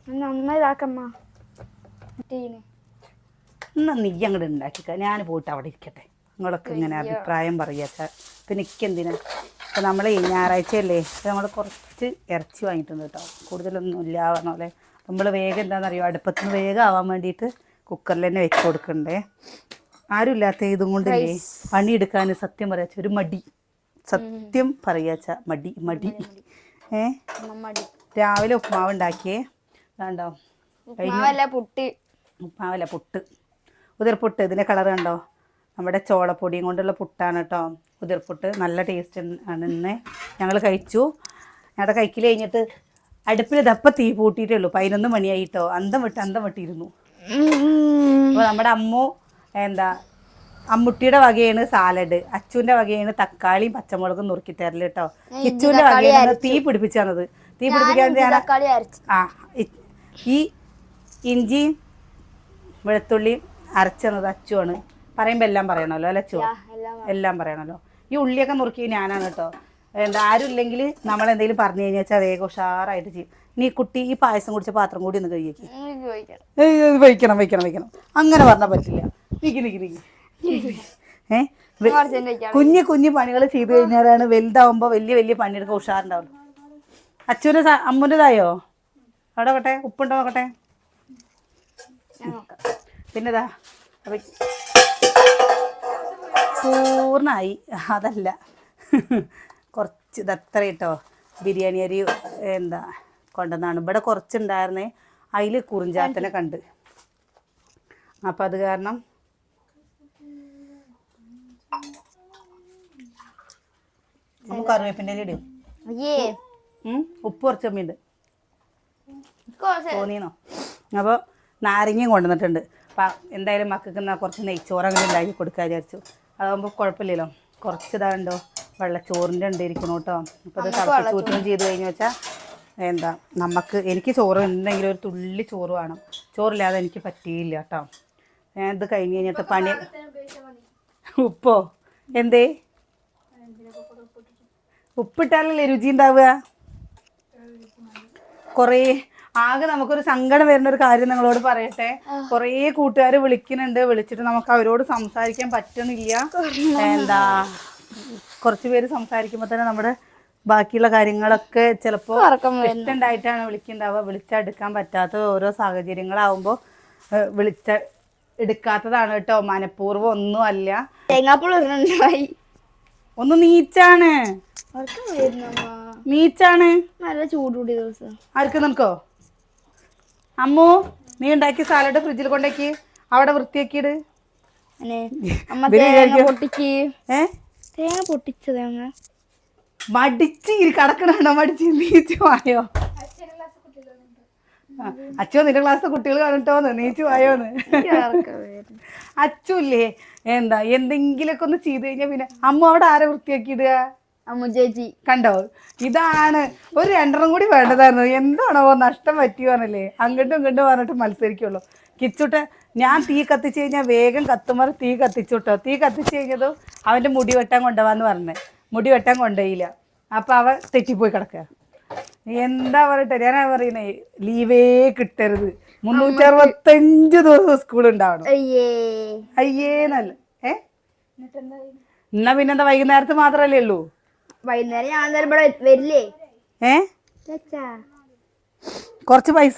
നന്നായിതാക്കമ്മ. എന്നാ നീ അങ്ങോട്ട് ഉണ്ടാക്കിക്ക, ഞാൻ പോയിട്ട് അവിടെ ഇരിക്കട്ടെ. നിങ്ങളൊക്കെ ഇങ്ങനെ അഭിപ്രായം പറയാച്ച. പിന്നെ എനിക്കെന്തിനാ ഇപ്പം നമ്മൾ ഞായറാഴ്ചയല്ലേ, നമ്മൾ കുറച്ച് ഇറച്ചി വാങ്ങിയിട്ടുണ്ട് കേട്ടോ. കൂടുതലൊന്നും ഇല്ല പറഞ്ഞ പോലെ. നമ്മൾ വേഗം എന്താണെന്നറിയോ, അടുപ്പത്തുനിന്ന് വേഗം ആവാൻ വേണ്ടിയിട്ട് കുക്കറിൽ തന്നെ വെച്ച് കൊടുക്കണ്ടേ. ആരും ഇല്ലാത്ത ഇതും കൊണ്ടില്ലേ പണിയെടുക്കാൻ സത്യം പറയാച്ച ഒരു മടി. സത്യം പറയാച്ച മടി മടി. രാവിലെ ഉപ്മാവ് ഉണ്ടാക്കിയേ. കണ്ടോ, ഉപ്മാവല്ല പുട്ട്, ഉതിർപ്പുട്ട്. ഇതിൻ്റെ കളർ കണ്ടോ, നമ്മുടെ ചോളപ്പൊടിയും കൊണ്ടുള്ള പുട്ടാണ് കേട്ടോ, ഉതിർപ്പുട്ട്. നല്ല ടേസ്റ്റ് ആണ്. ഇന്ന് ഞങ്ങൾ കഴിച്ചു. ഞങ്ങളുടെ കഴിക്കൽ കഴിഞ്ഞിട്ട് അടുപ്പിൽ ഇതപ്പം തീ പൂട്ടിയിട്ടുള്ളൂ. 11 മണിയായിട്ടോ. അന്തം വിട്ടിരുന്നു. അപ്പോൾ നമ്മുടെ അമ്മുട്ടിയുടെ വകയാണ് സാലഡ്, അച്ചുവിൻ്റെ വകയാണ് തക്കാളിയും പച്ചമുളകും നുറുക്കി തരല് കേട്ടോ. കിച്ചുവിൻ്റെ വകയാണ് തീ പിടിപ്പിച്ചു തന്നത്. തീ പിടിപ്പിക്കാൻ ഈ ഇഞ്ചിയും വെളുത്തുള്ളിയും അരച്ചത് അച്ചുവാണ്. പറയുമ്പോൾ എല്ലാം പറയണമല്ലോ അല്ല അച്ചു, എല്ലാം പറയണമല്ലോ. ഈ ഉള്ളിയൊക്കെ നുറുക്കി ഞാനാണ് കേട്ടോ. ആരും ഇല്ലെങ്കിൽ നമ്മളെന്തെങ്കിലും പറഞ്ഞു കഴിഞ്ഞാൽ വെച്ചാൽ വേഗം ഉഷാറായിട്ട് ചെയ്യും. നീ കുട്ടി ഈ പായസം കുടിച്ച പാത്രം കൂടി ഒന്ന് കഴിയേക്ക്. വയ്ക്കണം. അങ്ങനെ പറഞ്ഞാൽ പറ്റില്ല. നിക്ക് കുഞ്ഞു പണികൾ ചെയ്തു കഴിഞ്ഞാലാണ് വലുതാവുമ്പോൾ വലിയ പണിയെടുക്കാൻ ഉഷാറുണ്ടാവുള്ളൂ. അച്ചുവിൻ്റെ അമ്മുൻ്റെതായോ അവിടെ നോക്കട്ടെ, ഉപ്പുണ്ടോ നോക്കട്ടെ. പിന്നെതാ പൂർണ്ണമായി. അതല്ല, കുറച്ച് ഇതത്ര കേട്ടോ. ബിരിയാണി അരി കൊണ്ടുവന്നാണ്. ഇവിടെ കുറച്ചുണ്ടായിരുന്നേ, അതിൽ കുറിഞ്ചാത്തനെ കണ്ട്. അപ്പം അത് കാരണം നമുക്ക് കറിവേപ്പിൻ്റെ ഇടും. ഉപ്പ് കുറച്ച് കമ്മിയുണ്ട് തോന്നിയെന്നോ. അപ്പോൾ നാരങ്ങയും കൊണ്ടുവന്നിട്ടുണ്ട്. അപ്പം എന്തായാലും മക്കൾക്ക് കുറച്ച് നെയ്ച്ചോറ് അങ്ങനെ ഉണ്ടാക്കി കൊടുക്കാൻ വിചാരിച്ചു. അതാകുമ്പോൾ കുഴപ്പമില്ലല്ലോ. കുറച്ച് ഇതാണ്ടോ വെള്ളച്ചോറിൻ്റെ ഉണ്ടായിരിക്കണം കേട്ടോ. അപ്പോൾ അത് തിളപ്പിച്ചൂറ്റും ചെയ്ത് കഴിഞ്ഞ് വെച്ചാൽ എനിക്ക് ചോറ് എന്തെങ്കിലും ഒരു തുള്ളി ചോറ് വേണം. ചോറില്ലാതെ എനിക്ക് പറ്റിയില്ല കേട്ടോ. ഞാൻ ഇത് കഴിഞ്ഞ് കഴിഞ്ഞിട്ട് പണി. ഉപ്പോ എന്തേ? ഉപ്പിട്ടാലല്ലേ രുചി ഉണ്ടാവുക. കുറേ ആകെ നമുക്കൊരു സങ്കടം വരുന്ന ഒരു കാര്യം നിങ്ങളോട് പറയട്ടെ. കുറേ കൂട്ടുകാർ വിളിക്കുന്നുണ്ട്. വിളിച്ചിട്ട് നമുക്ക് അവരോട് സംസാരിക്കാൻ പറ്റുന്നില്ല. കുറച്ച് പേര് സംസാരിക്കുമ്പോൾ തന്നെ നമ്മുടെ ബാക്കിയുള്ള കാര്യങ്ങളൊക്കെ ചിലപ്പോൾ ഇഷ്ടമുണ്ടായിട്ടാണ് വിളിക്കുന്നുണ്ടാവുക. വിളിച്ചെടുക്കാൻ പറ്റാത്ത ഓരോ സാഹചര്യങ്ങളാവുമ്പോൾ എടുക്കാത്തതാണ് കേട്ടോ. മനഃപൂർവ്വം ഒന്നും അല്ല. ഒന്ന് നീച്ചാണ് നല്ല ചൂടുകൂടിയ ദിവസം. ആർക്ക് നിനക്കോ? അമ്മു, നീ ഉണ്ടാക്കി സാലഡ് ഫ്രിഡ്ജിൽ കൊണ്ടേക്ക്, അവിടെ വൃത്തിയാക്കിയിട്. മടിച്ച് കടക്കണോ? മടിച്ച് നീച്ചു വായോ? അച്ഛോ നിന്റെ ക്ലാസ്സിലെ കുട്ടികൾ കാണട്ടോന്ന്, നീച്ചു വായോന്ന്. അച്ഛല്ലേ എന്തെങ്കിലുമൊക്കെ ഒന്ന് ചെയ്ത് കഴിഞ്ഞാൽ പിന്നെ അമ്മ അവിടെ ആരെ വൃത്തിയാക്കിയിടുക? അമ്മു ചേച്ചി കണ്ടോ? ഇതാണ് ഒരു 2 കൂടി വേണ്ടതായിരുന്നു. എന്താണോ നഷ്ടം പറ്റിയോന്നല്ലേ അങ്ങോട്ടും ഇങ്ങോട്ടും പറഞ്ഞിട്ട് മത്സരിക്കുള്ളൂ. കിച്ചുട്ടെ ഞാൻ തീ കത്തിച്ച് കഴിഞ്ഞാൽ വേഗം കത്തുമാർ തീ കത്തിച്ചുട്ടോ. തീ കത്തിച്ച് കഴിഞ്ഞതും അവൻ്റെ മുടി വെട്ടാൻ കൊണ്ടുപോകാന്ന് പറഞ്ഞേ. മുടി വെട്ടാൻ കൊണ്ടുപോയില്ല. അപ്പം അവൻ തെറ്റിപ്പോയി കിടക്കുക. എന്താ പറയട്ടെ, ഞാനാ പറയുന്നേ ലീവേ കിട്ടരുത്. 365 ദിവസം സ്കൂൾ ഉണ്ടാവണം. അയ്യേന്നല്ല. എന്നാ പിന്നെന്താ വൈകുന്നേരത്ത് മാത്രല്ലേ ഉള്ളൂ? വൈകുന്നേരം ഞാൻ ഇവിടെ വരില്ലേ? കുറച്ച് പൈസ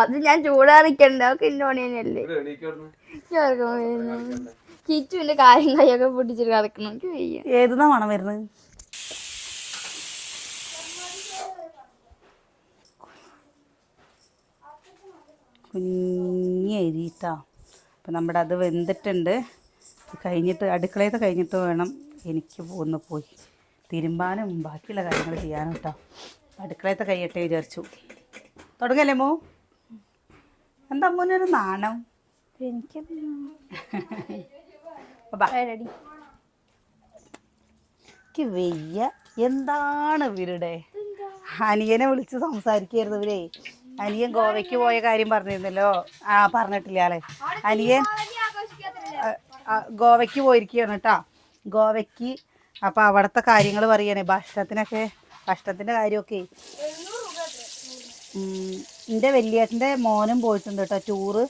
അത് ഞാൻ ചൂടാറിക്കണ്ട. എന്റെ പണിയല്ലേ. കിച്ചുവിന്റെ കാര്യം കൈയൊക്കെ പൊട്ടിച്ചിട്ട് കിടക്കണം. എനിക്ക് വയ്യ. ഏതുന്നാ മണം വരുന്നത്? കുഞ്ഞരിട്ടാ. അപ്പം നമ്മുടെ അത് വെന്തിട്ടുണ്ട്. കഴിഞ്ഞിട്ട് അടുക്കളയത്തെ കഴിഞ്ഞിട്ട് വേണം എനിക്ക് ഒന്ന് പോയി തിരുമ്പാനും ബാക്കിയുള്ള കാര്യങ്ങൾ ചെയ്യാനും കേട്ടോ. അടുക്കളയത്തെ കഴിയട്ടെ വിചാരിച്ചു. തുടങ്ങല്ലേ മോ? എന്താ അമ്മൂനൊരു നാണം? എനിക്ക് വയ്യ. എന്താണ് ഇവരുടെ? അനിയനെ വിളിച്ച് സംസാരിക്കായിരുന്നു ഇവരെ. അനിയൻ ഗോവയ്ക്ക് പോയ കാര്യം പറഞ്ഞിരുന്നല്ലോ. പറഞ്ഞിട്ടില്ല അല്ലേ? അനിയൻ ഗോവയ്ക്ക് പോയിരിക്കുകയാണ് കേട്ടോ. ഗോവയ്ക്ക്. അപ്പോൾ അവിടുത്തെ കാര്യങ്ങൾ പറയണേ, ഭക്ഷണത്തിൻ്റെ കാര്യമൊക്കെ. എൻ്റെ വലിയേട്ടൻ്റെ മോനും പോയിട്ടുണ്ട് കേട്ടോ ടൂറ്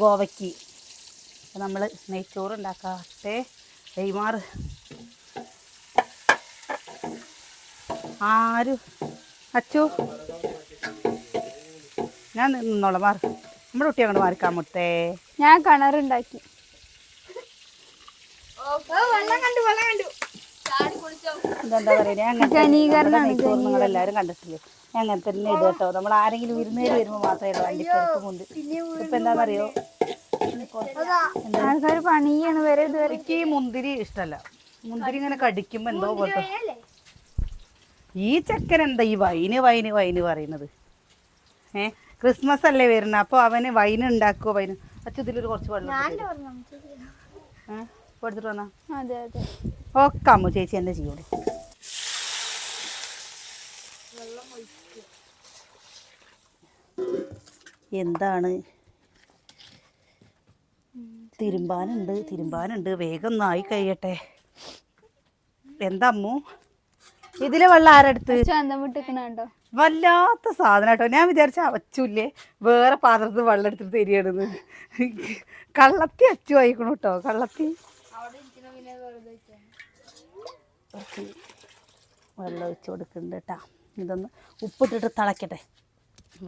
ഗോവയ്ക്ക്. അപ്പോൾ നമ്മൾ നെയ്ച്ചോറ് ഉണ്ടാക്കാട്ടെ. കൈമാറ് ആരും അച്ചു, ഞാൻ നിന്നോളാം. മാറി നമ്മുടെ കുട്ടി അങ്ങോട്ട് മാറിക്കാൻ മുട്ടേ. ഞാൻ കിണറുണ്ടാക്കി. ഇതെന്താ പറയുക, നിങ്ങളെല്ലാവരും കണ്ടിട്ടില്ലേ? അങ്ങനെ തന്നെ ഇത് കേട്ടോ. നമ്മൾ ആരെങ്കിലും വിരുന്നേര് വരുമ്പോൾ മാത്രമേ ഉള്ളൂ വണ്ടിപ്പേർക്ക് കൊണ്ട്. ഇപ്പം എന്താണെന്നറിയോ, ആൾക്കാർ പണിയാണ് വരെ ഇതുവരെ. എനിക്ക് ഈ മുന്തിരി ഇഷ്ടമല്ല. മുന്തിരി ഇങ്ങനെ കടിക്കുമ്പോൾ എന്തോ പോട്ടോ. ഈ ചെക്കൻ എന്താ ഈ വൈന് വൈന് വൈന് പറയുന്നത്? ക്രിസ്മസ് അല്ലേ വരുന്നത്, അപ്പോൾ അവന് വൈന് ഉണ്ടാക്കുമോ? വൈന് അച്ഛൻ ഇതിലൊരു കുറച്ച് വെള്ളം എടുത്തിട്ട് വന്നാ. അതെ അതെ, ഓക്കെ അമ്മു ചേച്ചി എന്താ ചെയ്യോളൂ. എന്താണ് തിരുമ്പാനുണ്ട് വേഗം ഒന്ന് ആയി കഴിയട്ടെ. എന്താ അമ്മു ഇതിലെ വെള്ളം ആരെടുത്ത്? വിട്ടിക്കണോ? വല്ലാത്ത സാധനം കേട്ടോ. ഞാൻ വിചാരിച്ച അച്ചൂല്ലേ വേറെ പാത്രത്തിൽ വെള്ളം എടുത്തിട്ട് തരികയാണെന്ന്. കള്ളത്തി അച്ചു ആയിക്കണു കേട്ടോ. കള്ളത്തി വെള്ളം ഒഴിച്ച് കൊടുക്കുന്നുണ്ട് കേട്ടാ. ഇതൊന്ന് ഉപ്പിട്ടിട്ട് തിളക്കട്ടെ.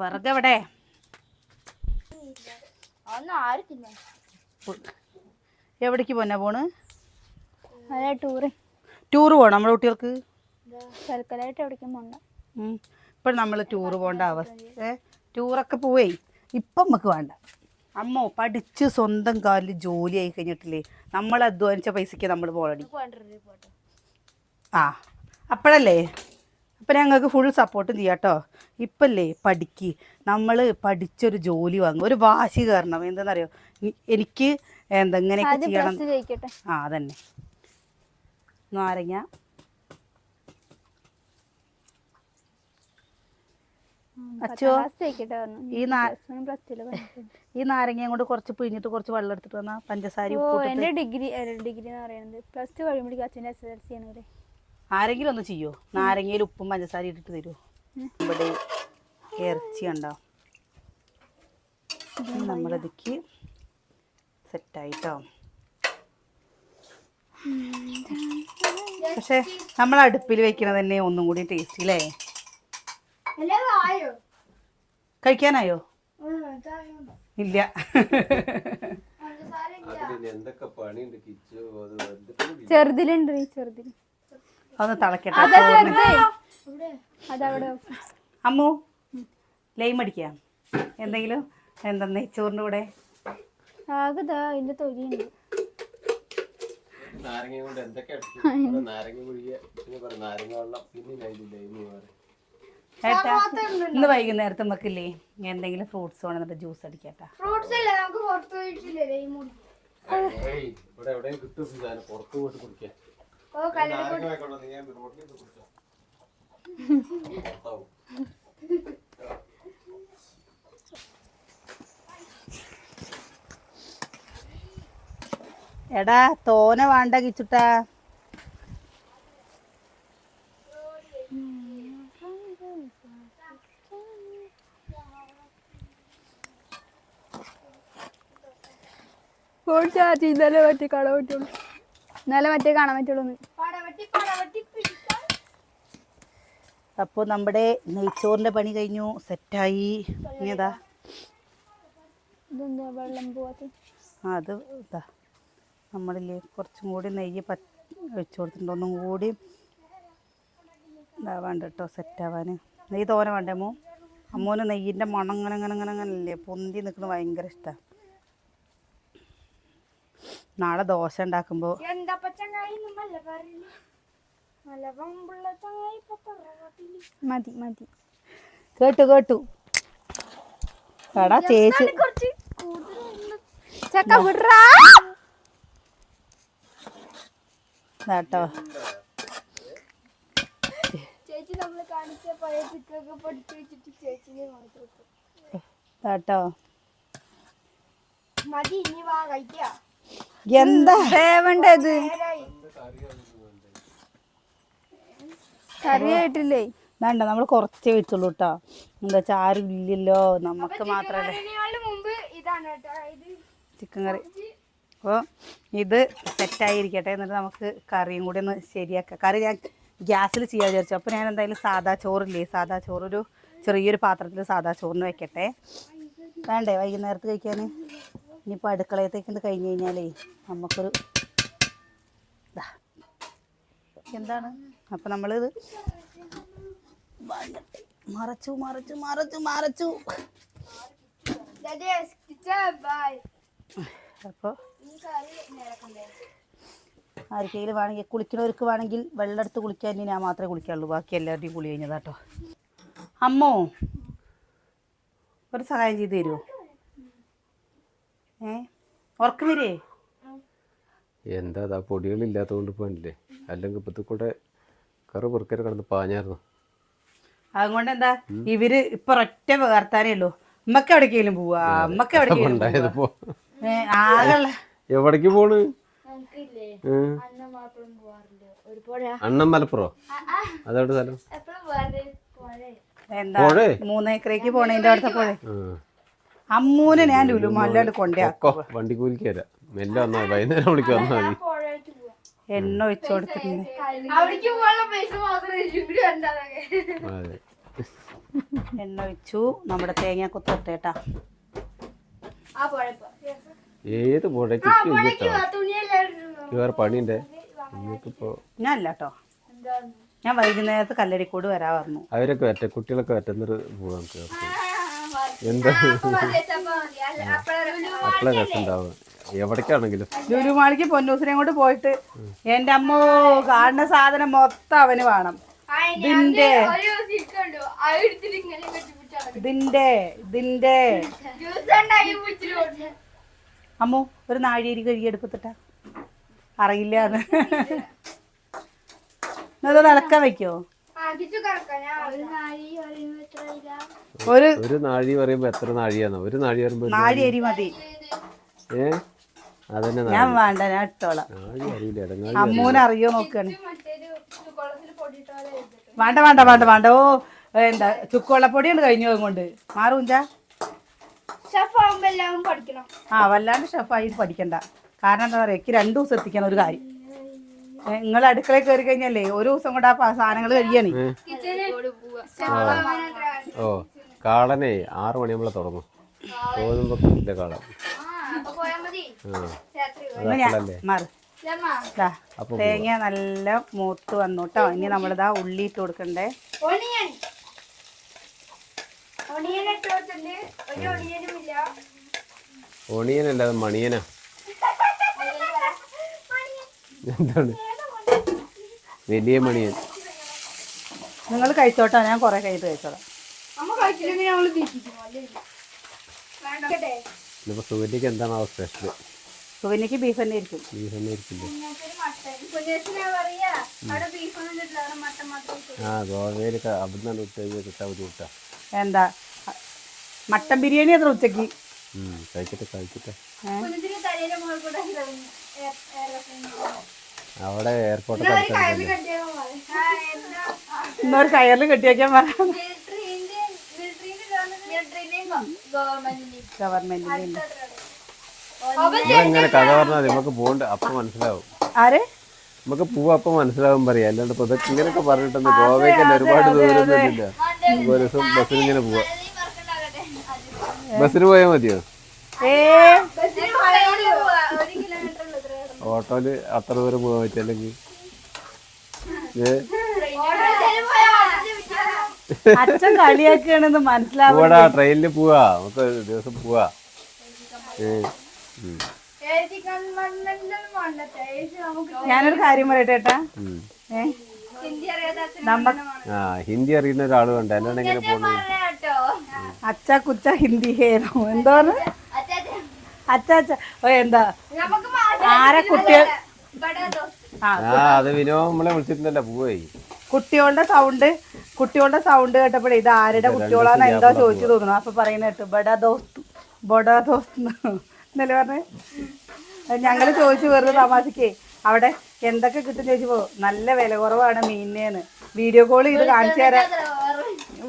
വിറകെവിടെ? എവിടേക്ക് പോന്നാ പോണ്? ടൂറ് പോകണം നമ്മുടെ കുട്ടികൾക്ക്. ഇപ്പം നമ്മൾ ടൂറ് പോകേണ്ട അവസ്ഥ. ടൂറൊക്കെ പോവേ ഇപ്പം നമുക്ക് വേണ്ട. അമ്മോ പഠിച്ച് സ്വന്തം കാലിൽ ജോലി ആയി കഴിഞ്ഞിട്ടില്ലേ, നമ്മൾ അധ്വാനിച്ച പൈസയ്ക്ക് നമ്മൾ പോകണി. ആ അപ്പോഴല്ലേ. അപ്പം ഞങ്ങൾക്ക് ഫുൾ സപ്പോർട്ടും ചെയ്യാം കേട്ടോ. ഇപ്പല്ലേ പഠിക്ക്, നമ്മൾ പഠിച്ചൊരു ജോലി വാങ്ങും. ഒരു വാശി കയറണം. എന്താണെന്നറിയോ, എനിക്ക് എന്തെങ്ങനെയൊക്കെ ചെയ്യണം. ആ അതന്നെ. നാരങ്ങ അച്ചോ, ഈ നാരങ്ങയും കൊണ്ട് കുറച്ച് പിഴിഞ്ഞിട്ട് കുറച്ച് വെള്ളം എടുത്തിട്ട് വന്നാൽ പഞ്ചസാര ഡിഗ്രി എന്ന് പറയുന്നത് പ്ലസ് ടു കഴിയുമ്പോഴേക്കും അച്ഛൻ്റെ SSLC ആണ്. ആരെങ്കിലും ഒന്ന് ചെയ്യോ? നാരങ്ങയിൽ ഉപ്പും പഞ്ചസാര ഇട്ടിട്ട് തരുമോ? ഇവിടെ ഇറച്ചി ഉണ്ടാവും. നമ്മളതിക്ക് സെറ്റായിട്ടോ. പക്ഷെ നമ്മൾ അടുപ്പിൽ വെക്കണത് തന്നെ ഒന്നും കൂടി ടേസ്റ്റ് അല്ലേ? കഴിക്കാനായോ? ഇല്ല. ചെറുതിലുണ്ട്. അതൊന്ന് തിളക്കട്ടെ. അമ്മു ലൈം അടിക്കാം എന്തെങ്കിലും. എന്താ നെയ്ച്ചോറിൻ്റെ കൂടെ അതിന്റെ തൊലിയുണ്ട്. ഏട്ടാ ഇന്ന് വൈകുന്നേരത്ത് നമുക്കില്ലേ എന്തെങ്കിലും ഫ്രൂട്ട്സ് വേണമെന്നിട്ട് ജ്യൂസ് അടിക്കാട്ടാ. എടാ തോന വേണ്ട കിച്ചുട്ടാ. ഇന്നലെ മറ്റേ കാണാൻ പറ്റുള്ളൂ. ഇന്നലെ മറ്റേ കാണാൻ പറ്റുള്ളൂ. അപ്പോൾ നമ്മുടെ നെയ്ച്ചോറിൻ്റെ പണി കഴിഞ്ഞു, സെറ്റായി. ഇനി അതാ വെള്ളം പോവാത്ത അത് ഇതാ നമ്മളില്ലേ കുറച്ചും കൂടി നെയ്യ് ഒഴിച്ചു കൊടുത്തിട്ടുണ്ട്. ഒന്നും കൂടി ഇതാവാണ്ട് കേട്ടോ സെറ്റാവാൻ. നെയ്യ് തോനെ വേണ്ടേ അമ്മോ? അമ്മോന് നെയ്യിൻ്റെ മണം അങ്ങനല്ലേ പൊന്തി നിൽക്കുന്നത് ഭയങ്കര ഇഷ്ടമാണ്. നാളെ ദോശ ഉണ്ടാക്കുമ്പോൾ മതി കേട്ടു എടാ ചേച്ചി കേട്ടോ. കേട്ടോ എന്താ വേവണ്ടത് കറിയായിട്ടില്ലേ? വേണ്ട, നമ്മൾ കുറച്ചേ വെച്ചുള്ളൂ കേട്ടോ. എന്താ വെച്ചാൽ ആരും ഇല്ലല്ലോ, നമുക്ക് മാത്രമല്ലേ ചിക്കൻ കറി. അപ്പോൾ ഇത് സെറ്റായിരിക്കട്ടെ, എന്നിട്ട് നമുക്ക് കറിയും കൂടി ഒന്ന് ശരിയാക്കാം. കറി ഞാൻ ഗ്യാസിൽ ചെയ്യാൻ വിചാരിച്ചു. അപ്പോൾ ഞാൻ എന്തായാലും സാദാ ചോറില്ലേ, സാദാ ചോറൊരു ചെറിയൊരു പാത്രത്തിൽ സാദാ ചോറിന് വെക്കട്ടെ. വേണ്ടേ വൈകുന്നേരത്ത് കഴിക്കാൻ? ഇനിയിപ്പോൾ അടുക്കളയത്തേക്ക് കഴിഞ്ഞ് കഴിഞ്ഞാലേ നമുക്കൊരു എന്താണ്. അപ്പം നമ്മളിത് മറച്ചു മറച്ചു മറച്ചു മറച്ചു. അപ്പോൾ ആർക്കെങ്കിലും വേണമെങ്കിൽ കുളിക്കുന്നവർക്ക് വേണമെങ്കിൽ വെള്ളം എടുത്ത് കുളിക്കാൻ ഇനി ഞാൻ മാത്രമേ കുളിക്കാറുള്ളൂ, ബാക്കി എല്ലാവരുടെയും കുളി കഴിഞ്ഞതാട്ടോ. അമ്മോ ഒരു സഹായം ചെയ്ത് തരുമോ? ഉറക്കം വരേ? എന്താ പൊടികളില്ലാത്തതുകൊണ്ട് പോയില്ലേ, അല്ലെങ്കിൽ ഇപ്പത്തെ കൂടെ കറി പൊറുക്കര കിടന്ന് പാഞ്ഞായിരുന്നു. അതുകൊണ്ട് എന്താ ഇവര് ഇപ്പൊ ഒറ്റ വർത്താനേ ഉള്ളൂ. ഉമ്മക്ക് എവിടേക്കെങ്കിലും പോവാ, ഉമ്മക്ക് എവിടേക്കെങ്കിലും ആകെ എവിടേക്ക് പോണ്? അണ്ണൻ മലപ്പുറോ? അതെവിടെ സ്ഥലം? എന്താ 3 ഏക്കറേക്ക് പോണേന്റെ അടുത്ത പോഴേ. അമ്മൂനെ ഞാൻ ലുലുമാളിലോട്ട് കൊണ്ടേക്കോ, വണ്ടി കൂലിക്ക് തരാം. മെല്ലെ വന്നാ വൈകുന്നേരം വിളിക്ക് വന്നാൽ മതി. എണ്ണ ഒഴിച്ചു കൊടുത്തിട്ടുണ്ട്. എണ്ണ ഒഴിച്ചു. നമ്മുടെ തേങ്ങ കൊത്തിട്ടേട്ടാ. ഏത് പുഴയ്ക്ക് വേറെ പണിയുണ്ടേ നിങ്ങൾക്കിപ്പോ? ഞാൻ അല്ല കേട്ടോ, ഞാൻ വൈകുന്നേരത്ത് കല്ലടിക്കോട് വരാ പറഞ്ഞു. അവരൊക്കെ വരട്ടെ, കുട്ടികളൊക്കെ വരട്ടെ, എന്നിട്ട് പോവാം. എന്താ അപ്പളെ രസം ഉണ്ടാവുക എവിടേക്കാണെങ്കിലും. ലുലുമാളിക്ക് പൊന്നൂസിനെ കൊണ്ട് പോയിട്ട് എന്റെ അമ്മോ കാണുന്ന സാധനം മൊത്തം അവന് വേണം. ഇതിന്റെ ഇതിന്റെ ഇതിന്റെ അമ്മോ ഒരു നാഴിയേരി കഴുകിയെടുത്തിട്ടാ അറിയില്ല. അത് നടക്കാൻ വെക്കോ? ഒരു നാഴി പറയുമ്പോ എത്ര നാഴിയാണോ? ഒരു നാഴി പറയുമ്പോ നാഴിയേരി മതി. അതന്നെ ഞാൻ വേണ്ട, ഞാൻ ഇട്ടോളാം. അമ്മൂനെ അറിയോ നോക്കാണ്. വേണ്ട വേണ്ട വേണ്ട വേണ്ട. ഓ എന്താ ചുക്കുവെള്ളപ്പൊടിയാണ് കഴിഞ്ഞു കൊണ്ട് മാറൂഞ്ചാ. വല്ലാണ്ട് ഷെഫായി പഠിക്കണ്ട. കാരണം എന്താ പറയാ, എനിക്ക് 2 ദിവസം എത്തിക്കണം ഒരു കാര്യം. നിങ്ങൾ അടുക്കളയിൽ കയറി കഴിഞ്ഞാലേ ഒരു ദിവസം കൊണ്ട് ആ സാധനങ്ങൾ കഴിയാണ്. ഓ കാളനെ 6 മണിയാകുമ്പോൾ തുടങ്ങും. തോന്നുമ്പോ കാളൻ തേങ്ങ നല്ല മൂത്ത് വന്നു കേട്ടോ. ഇനി നമ്മളിതാ ഉള്ളി ഇട്ട് കൊടുക്കണ്ടേ. ഒണിയനല്ല, അത് മണിയനാ. എന്താണ് വലിയ മണിയൻ? നിങ്ങൾ കഴിച്ചോട്ടോ, ഞാൻ കൊറേ കഴിഞ്ഞിട്ട് കഴിച്ചോളാം. ഇപ്പൊ സുഗന്യക്ക് എന്താണ് ആ സ്പെഷ്യൽ? സുഗന്യക്ക് ബീഫ് തന്നെ ആയിരിക്കും. ബീഫ് തന്നെ ആയിരിക്കില്ലേ? ആ ഗോവയിലൊക്കെ അവിടുന്ന് കിട്ടാൻ ബുദ്ധിമുട്ടാ. എന്താ മട്ടൻ ബിരിയാണി അത്ര ഉച്ചക്ക് കഴിക്കട്ടെ കഴിക്കട്ടെ. അവിടെ എയർപോർട്ടൊക്കെ ഇന്നൊരു കയറിൽ കെട്ടിവെക്കാൻ പറയാം. ഗവൺമെന്റിന്റെ ഇങ്ങനെ കഥ പറഞ്ഞാൽ നമുക്ക് പോകണ്ട, അപ്പൊ മനസ്സിലാവും. ആര് നമുക്ക് പോവാ അപ്പൊ മനസ്സിലാവും പറയാ. അല്ലാണ്ട് ഇപ്പൊ ഇതൊക്കെ ഇങ്ങനെയൊക്കെ പറഞ്ഞിട്ടൊന്ന് ഗോവയ്ക്കല്ല ഒരുപാട് ദൂരമൊന്നും ഇല്ല. ഒരു ദിവസം ബസ്സിന് ഇങ്ങനെ പോവാ. ബസ്സിന് പോയാൽ മതിയോ? ഓട്ടോയില് അത്ര ദൂരം പോകാൻ പറ്റില്ലെങ്കിൽ അച്ഛൻ കളിയാക്കുകയാണെന്ന് മനസ്സിലാവും. പോവാടാ, ട്രെയിനിൽ പോവാ, നമുക്ക് ദിവസം പോവാ. ഞാനൊരു കാര്യം പറയട്ടെ ഏട്ടാ. ഹിന്ദി അറിയുന്ന ഒരാൾ വേണ്ട, അല്ലാണ്ട് എങ്ങനെ പോണു? അച്ഛ കുച്ച ഹിന്ദി ഹേനോ എന്തോന്ന് അച്ഛ അച്ഛ എന്താ ആരെ കുട്ടികൾ അത് വിനോ നമ്മളെ വിളിച്ചിട്ടുണ്ടല്ലോ പോയി. കുട്ടികളുടെ സൗണ്ട് കേട്ടപ്പോഴേ ഇത് ആരുടെ കുട്ടികളാന്ന് എന്താ ചോദിച്ചു തോന്നുന്നു. അപ്പൊ പറയുന്ന കേട്ടു ബഡാ ദോസ്ത് എന്നല്ലേ പറഞ്ഞേ. ഞങ്ങൾ ചോദിച്ചു വെറുതെ തമാശക്കേ അവിടെ എന്തൊക്കെ കിട്ടും ചോദിച്ചപ്പോ നല്ല വില കുറവാണ് മീനിനേന്ന്. വീഡിയോ കോൾ ചെയ്ത് കാണിച്ചു തരാം,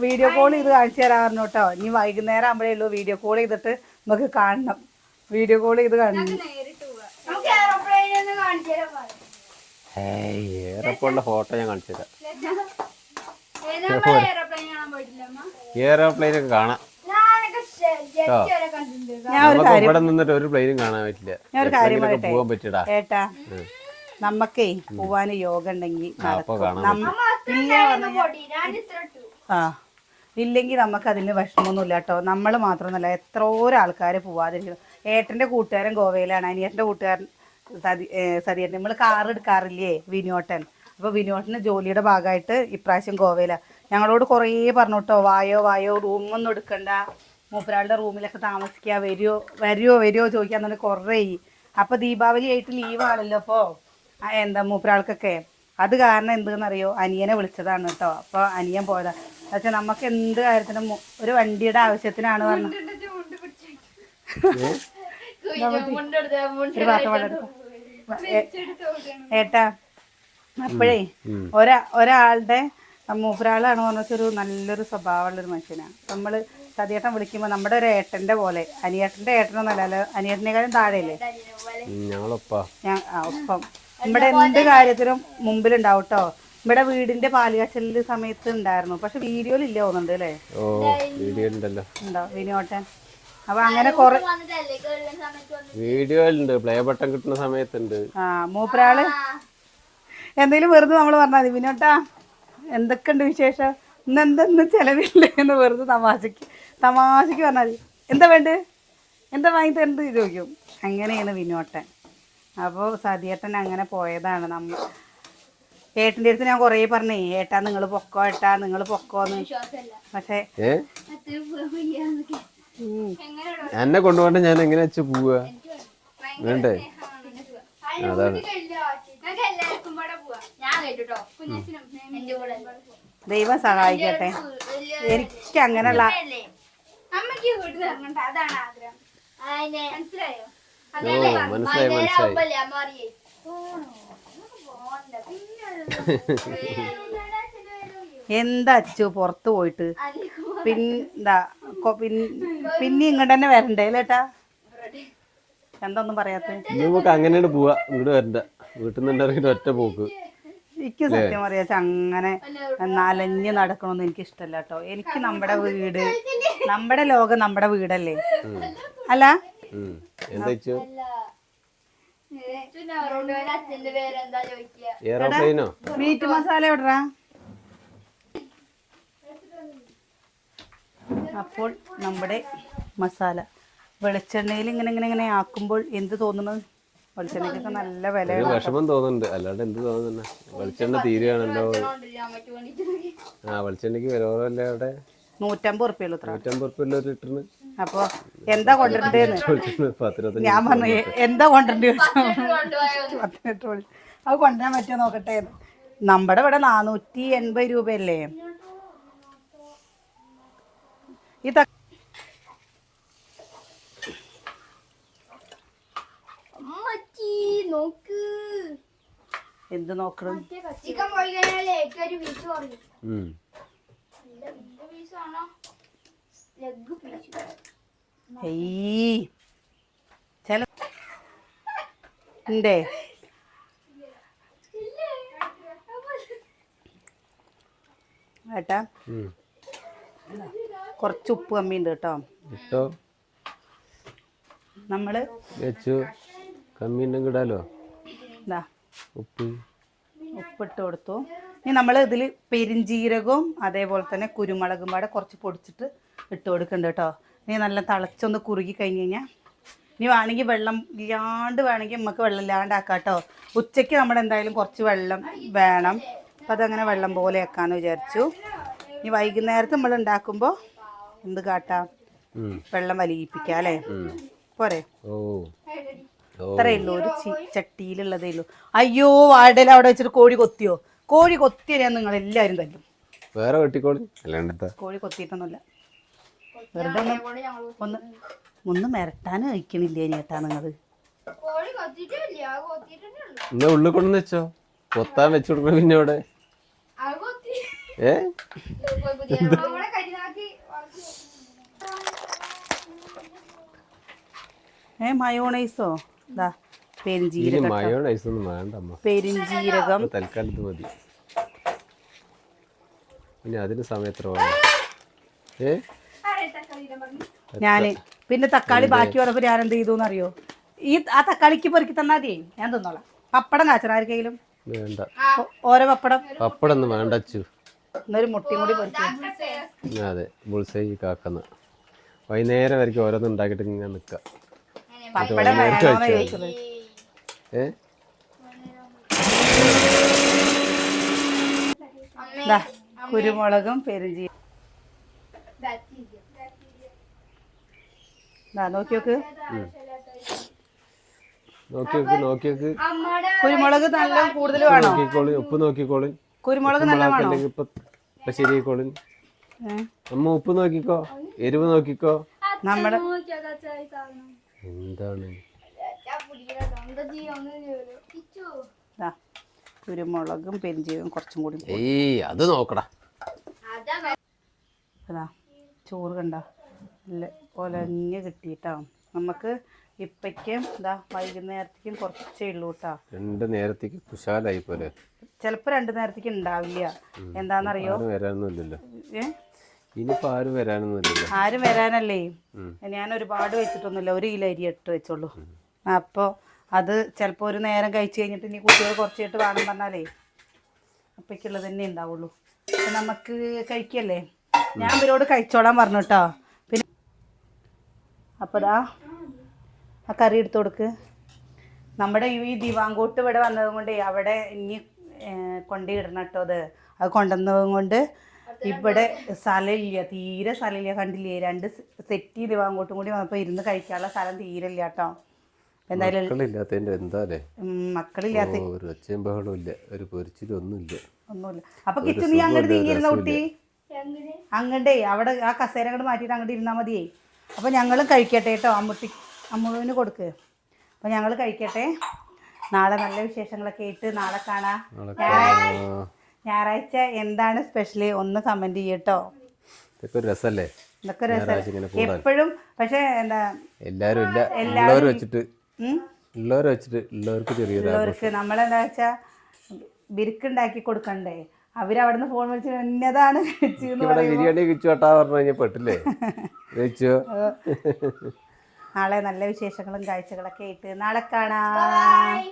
വീഡിയോ കോൾ ചെയ്ത് കാണിച്ചു തരാറുണ്ട് കേട്ടോ. ഇനി വൈകുന്നേരം ആകുമ്പോഴേ ഉള്ളൂ വീഡിയോ കോൾ ചെയ്തിട്ട് നമുക്ക് കാണണം. വീഡിയോ കോൾ ചെയ്ത് കാണണം. ഏറെപ്പോഴുള്ള ഫോട്ടോ ഞാൻ കാണിച്ചു തരാം. എയർപ്ലെയിനൊക്കെ കാണാം. ഇവിടെ നിന്നിട്ട് ഒരു പ്ലെയിനും കാണാൻ പറ്റില്ല. ഞാൻ ഒരു കാര്യം പറയട്ടെ പോകാൻ പറ്റിടാ ഏട്ടാ, നമ്മക്കേ പോവാന് യോഗ ഉണ്ടെങ്കിൽ ഇല്ലെങ്കിൽ നമുക്ക് അതിന് വിഷമമൊന്നുമില്ല കേട്ടോ. നമ്മൾ മാത്രമൊന്നുമല്ല, എത്രയോ ആൾക്കാർ പോവാതിരിക്കുന്നു. ഏട്ടൻ്റെ കൂട്ടുകാരൻ ഗോവയിലാണ്, അനിയേട്ടൻ്റെ കൂട്ടുകാരൻ സതിയേട്ടൻ. നമ്മൾ കാർ എടുക്കാറില്ലേ വിനോട്ടൻ. അപ്പോൾ വിനോട്ടന് ജോലിയുടെ ഭാഗമായിട്ട് ഇപ്രാവശ്യം ഗോവയിലാണ്. ഞങ്ങളോട് കുറേ പറഞ്ഞു കേട്ടോ, വായോ വായോ റൂമൊന്നും എടുക്കണ്ട, മൂപ്പരാളുടെ റൂമിലൊക്കെ താമസിക്കുക, വരുമോ ചോദിക്കാൻ തന്നെ കുറേ. അപ്പോൾ ദീപാവലി ആയിട്ട് ലീവാണല്ലോ അപ്പോൾ എന്താ മൂപ്പരാൾക്കൊക്കെ. അത് കാരണം എന്തെന്നറിയോ, അനിയനെ വിളിച്ചതാണ് കേട്ടോ. അപ്പോൾ അനിയൻ പോയതാണ്. പക്ഷെ നമുക്ക് എന്ത് കാര്യത്തിനും ഒരു വണ്ടിയുടെ ആവശ്യത്തിനാണ് പറഞ്ഞത്. ഏട്ടാ അപ്പോഴേ ഒരാളുടെ മൂപ്പരാളാണ് പറഞ്ഞൊരു നല്ലൊരു സ്വഭാവമുള്ളൊരു മനുഷ്യനാണ്. നമ്മൾ സതിയേട്ടൻ വിളിക്കുമ്പോൾ നമ്മുടെ ഒരു ഏട്ടൻ്റെ പോലെ, അനിയേട്ടൻ്റെ ഏട്ടനൊന്നല്ലല്ലോ, അനിയേട്ടനേക്കാളും താഴെയല്ലേ ഒപ്പം. നമ്മുടെ എന്ത് കാര്യത്തിനും മുമ്പിലുണ്ടാവും കേട്ടോ. ഇവിടെ വീടിന്റെ പാലുകാച്ചലിന്റെ സമയത്ത് ഉണ്ടായിരുന്നു, പക്ഷെ വീഡിയോയിലില്ല തോന്നുന്നുണ്ട് അല്ലേ? ഉണ്ടോ വിനോട്ടൻ? അപ്പൊ അങ്ങനെ കൊറേ വീഡിയോയിലുണ്ട്, പ്ലേ ബട്ടൺ കിട്ടുന്ന സമയത്തുണ്ട്. മൂപ്പരാള് എന്തെങ്കിലും വെറുതെ നമ്മൾ പറഞ്ഞാൽ മതി, വിനോട്ടാ എന്തൊക്കെയുണ്ട് വിശേഷം, ഇന്നെന്തെന്ന് ചെലവില്ലേ എന്ന് വെറുതെ തമാശക്ക് പറഞ്ഞാൽ മതി. എന്താ വേണ്ട, എന്താ വാങ്ങി തരേണ്ടത് ചോദിക്കും. അങ്ങനെയാണ് വിനോട്ടൻ. അപ്പോൾ സതിയേട്ടൻ അങ്ങനെ പോയതാണ്. ഏട്ടൻ്റെ അടുത്ത് ഞാൻ കുറേ പറഞ്ഞേ, ഏട്ടാ നിങ്ങൾ പൊക്കോ, ഏട്ടാ നിങ്ങൾ പൊക്കോന്ന്. പക്ഷേ എന്നെ കൊണ്ടുപോകണ്ട, ഞാൻ എങ്ങനെ വെച്ച് പോവാ വേണ്ടേ? അതാണ് ദൈവം സഹായിക്കട്ടെ. എനിക്ക് അങ്ങനെയുള്ള മനസ്സിലായി. എന്താ അച്ചു പുറത്ത് പോയിട്ട് പിന്നെ ഇങ്ങോട്ട് തന്നെ വരണ്ടേ ലേട്ടാ? എന്താ ഒന്നും പറയാത്ത? നമുക്ക് അങ്ങനെയാണ് പോവാ, ഇങ്ങോട്ട് വരണ്ട. വീട്ടിൽ നിന്ന് ഒറ്റ പോക്ക്. എനിക്ക് സത്യം പറയാച്ച അങ്ങനെ നലഞ്ഞ് നടക്കണമെന്ന് എനിക്ക് ഇഷ്ടമല്ല കേട്ടോ. എനിക്ക് നമ്മുടെ വീട്, നമ്മുടെ ലോകം നമ്മുടെ വീടല്ലേ? അല്ല മീറ്റ് മസാല എവിടാ? അപ്പോൾ നമ്മുടെ മസാല വെളിച്ചെണ്ണയിൽ ഇങ്ങനെ ആക്കുമ്പോൾ എന്ത് തോന്നുന്നത്? വെളിച്ചെണ്ണയ്ക്കൊക്കെ നല്ല വില. വിഷമം തോന്നുന്നുണ്ട്, അല്ലാണ്ട് എന്ത് തോന്നുന്ന? വെളിച്ചെണ്ണ തീരുകയാണല്ലോ. വെളിച്ചെണ്ണയ്ക്ക് വില കുറവല്ലേ അവിടെ? 150 ഉറുപ്പിയുള്ളൂ. 150 ഉറുപ്പിയല്ലോ ഒരു ലിറ്ററിന്. അപ്പൊ എന്താ കൊണ്ടുവരണ്ടേന്ന് ഞാൻ പറഞ്ഞു. എന്താ കൊണ്ടുവരണ്ടേ? 18 അത് കൊണ്ടുവരാൻ പറ്റുമോ നോക്കട്ടെ. നമ്മുടെ ഇവിടെ 480 രൂപയല്ലേ ഈ എന്ത് നോക്കണം? ഉണ്ടേ ഏട്ടാ, കുറച്ച് ഉപ്പ് കമ്മിയുണ്ട് കേട്ടോ. നമ്മള് കമ്മിയുണ്ടെങ്കിലോ ഉപ്പിട്ട് കൊടുത്തു. ഇനി നമ്മൾ ഇതിൽ പെരിഞ്ജീരകവും അതേപോലെ തന്നെ കുരുമുളകും പാടെ കുറച്ച് പൊടിച്ചിട്ട് ഇട്ട് കൊടുക്കുന്നുണ്ട് കേട്ടോ. ഇനി നല്ല തിളച്ചൊന്ന് കുറുകി കഴിഞ്ഞ് കഴിഞ്ഞാൽ ഇനി വേണമെങ്കിൽ വെള്ളം ഇല്ലാണ്ട് വേണമെങ്കിൽ നമുക്ക് വെള്ളം ഇല്ലാണ്ടാക്കാം കേട്ടോ. ഉച്ചയ്ക്ക് നമ്മുടെ എന്തായാലും കുറച്ച് വെള്ളം വേണം. അപ്പം അതങ്ങനെ വെള്ളം പോലെ ആക്കാമെന്ന് വിചാരിച്ചു. ഇനി വൈകുന്നേരത്ത് നമ്മൾ ഉണ്ടാക്കുമ്പോൾ എന്ത് കാട്ടാം, വെള്ളം വലിയിപ്പിക്കാം അല്ലേ? പോരെ? ഇത്രയേ ഉള്ളൂ, ഒരു ചട്ടിയിലുള്ളതേ ഉള്ളൂ. അയ്യോ വാടല അവിടെ വെച്ചിട്ട് കോഴി കൊത്തിയോ? കോഴി കൊത്തിയാൽ നിങ്ങൾ എല്ലാവരും തല്ലും. വേറെ കോഴി കൊത്തിയിട്ടൊന്നുമില്ല, വെറുതെ ഒന്ന് മിരട്ടാൻ കഴിക്കണില്ലേ ചേട്ടാ നിങ്ങൾ? കോഴി കൊത്തിയിട്ടില്ല, അത് കൊത്തിയിട്ടേ ഉള്ളൂ. എന്നാ ഉള്ളിൽ കൊണ്ടുവന്ന് വെച്ചോ, കൊത്താൻ വെച്ചു കൊടുക്കണം പിന്നെ അവിടെ. അത് കൊത്തി. ഏ അവിടെ കരിനാക്കി വളർത്തി. മയോണൈസോ ഇതാ ഇനി പെരിഞ്ജീരകം മയോണൈസ് ഒന്നും വേണ്ട അമ്മ, പെരിഞ്ജീരകം തൽക്കാലത്ത് മതി. ഇനി അതിന് സമയത്ര വേണം. ഏ ഞാന് പിന്നെ തക്കാളി ബാക്കി വന്നപ്പോ ഞാൻ എന്ത് ചെയ്തു അറിയോ, ആ തക്കാളിക്ക് പെറുക്കി തന്നാ മതിയേ, ഞാൻ തിന്നോളാം. പപ്പടം കാച്ചണം ആർക്കെങ്കിലും, വേണ്ട, ഓരോ പപ്പടം. പപ്പടൊന്നും വേണ്ട അച്ചു. എന്നൊരു മുട്ടയും കൂടി പെറുക്കി. അതെ, ബുൾസൈ കാക്കുന്ന വൈകുന്നേരം വരയ്ക്കും ഓരോന്നും ഉണ്ടാക്കിയിട്ട് ഇങ്ങനെ നിൽക്കാം. പപ്പടം വേണോന്ന് ചോദിച്ചത്. ഏ കുരുമുളകും പെരിഞ്ജീരകം നോക്കി നോക്ക്. നോക്കിയൊക്കെ കുരുമുളക് നല്ല കൂടുതൽ വേണോ? നോക്കിക്കോളി, ഉപ്പ് നോക്കിക്കോളി. കുരുമുളക് നല്ല വേണോ? ഇപ്പൊ ശരിയായിക്കോളി. അമ്മ ഉപ്പ് നോക്കിക്കോ, എരിവ് നോക്കിക്കോ. നമ്മുടെ എന്താണ് കുരുമുളകും പെരിഞ്ജീരകം കുറച്ചും കൂടി. ഏയ് അത് നോക്കടാ. അതാ ചോറ് കണ്ട നല്ല ഒലഞ്ഞ് കിട്ടിയിട്ടാ. നമുക്ക് ഇപ്പയ്ക്കും ഇതാ വൈകുന്നേരത്തേക്കും കുറച്ചേ ഉള്ളൂ കേട്ടാ. 2 നേരത്തേക്ക് കുശാലായി പോലെ. ചിലപ്പോ 2 നേരത്തേക്ക് ഉണ്ടാവില്ല. എന്താന്നറിയോ, വരാനൊന്നുമില്ലല്ലോ. ഇനിയിപ്പോ ആരും വരാനൊന്നുമില്ലല്ലോ. ആരും വരാനല്ലേ. ഞാൻ ഒരുപാട് വെച്ചിട്ടൊന്നുമില്ല, 1 കിലോ അരി ഇട്ട് വെച്ചോളൂ. അപ്പോൾ അത് ചിലപ്പോൾ ഒരു നേരം കഴിച്ച് കഴിഞ്ഞിട്ട് ഇനി കുട്ടികൾ കുറച്ചായിട്ട് വേണം പറഞ്ഞാലേ അപ്പയ്ക്കുള്ളത് തന്നെ ഉണ്ടാവുള്ളൂ. അപ്പം നമുക്ക് കഴിക്കല്ലേ. ഞാൻ ഇവരോട് കഴിച്ചോളാൻ പറഞ്ഞു കേട്ടോ. പിന്നെ അപ്പോൾ ദാ ആ കറി എടുത്തു കൊടുക്ക്. നമ്മുടെ ഈ ദിവാങ്കോട്ട് ഇവിടെ വന്നത് കൊണ്ട് അവിടെ ഇനി കൊണ്ടിടണം കേട്ടോ. അത് കൊണ്ടുവന്നത് കൊണ്ട് ഇവിടെ സ്ഥലമില്ല, തീരെ സ്ഥലമില്ല. കണ്ടില്ലേ, 2 സെറ്റ് ദിവാങ്കോട്ടും കൂടി വന്നപ്പോൾ ഇരുന്ന് കഴിക്കാനുള്ള സ്ഥലം തീരെ ഇല്ല കേട്ടോ. എന്തായാലും മക്കളില്ലാത്ത ഒരു ഒച്ചയും ബഹളവും ഇല്ല, ഒരു പൊരിച്ചിലും ഒന്നുമില്ല. അപ്പൊ കിച്ചൺ നീ അങ്ങോട്ട് നീങ്ങിയിരുന്ന കുട്ടി, അങ്ങോട്ടേ അവിടെ ആ കസേര അങ്ങോട്ട് മാറ്റിയിട്ട് അങ്ങോട്ട് ഇരുന്നാൽ മതിയേ. അപ്പൊ ഞങ്ങളും കഴിക്കട്ടെ കേട്ടോ. അമ്മുവിന് കൊടുക്ക്. അപ്പൊ ഞങ്ങൾ കഴിക്കട്ടെ. നാളെ നല്ല വിശേഷങ്ങളൊക്കെ ആയിട്ട് നാളെ കാണാം. ഞായറാഴ്ച എന്താണ് സ്പെഷ്യല് ഒന്ന് കമന്റ് ചെയ്യട്ടോ. ഇതൊക്കെ രസല്ലേ, ഇതൊക്കെ രസം എപ്പോഴും. പക്ഷെ എന്താ എല്ലാരും ഇല്ല, ഉള്ളവരെ വെച്ചിട്ട് ഉള്ളവർക്ക് ചെറിയൊരു നമ്മളെന്താ വെച്ചാ ബിരുക്കുണ്ടാക്കി കൊടുക്കണ്ടേ. അവരവിടുന്ന് ഫോൺ വിളിച്ച് എന്നതാണ് ബിരിയാണി കിച്ചോട്ടാ പറഞ്ഞു കഴിഞ്ഞാൽ പെട്ടില്ലേ. നാളെ നല്ല വിശേഷങ്ങളും കാഴ്ചകളൊക്കെ ആയിട്ട് നാളെ കാണാം.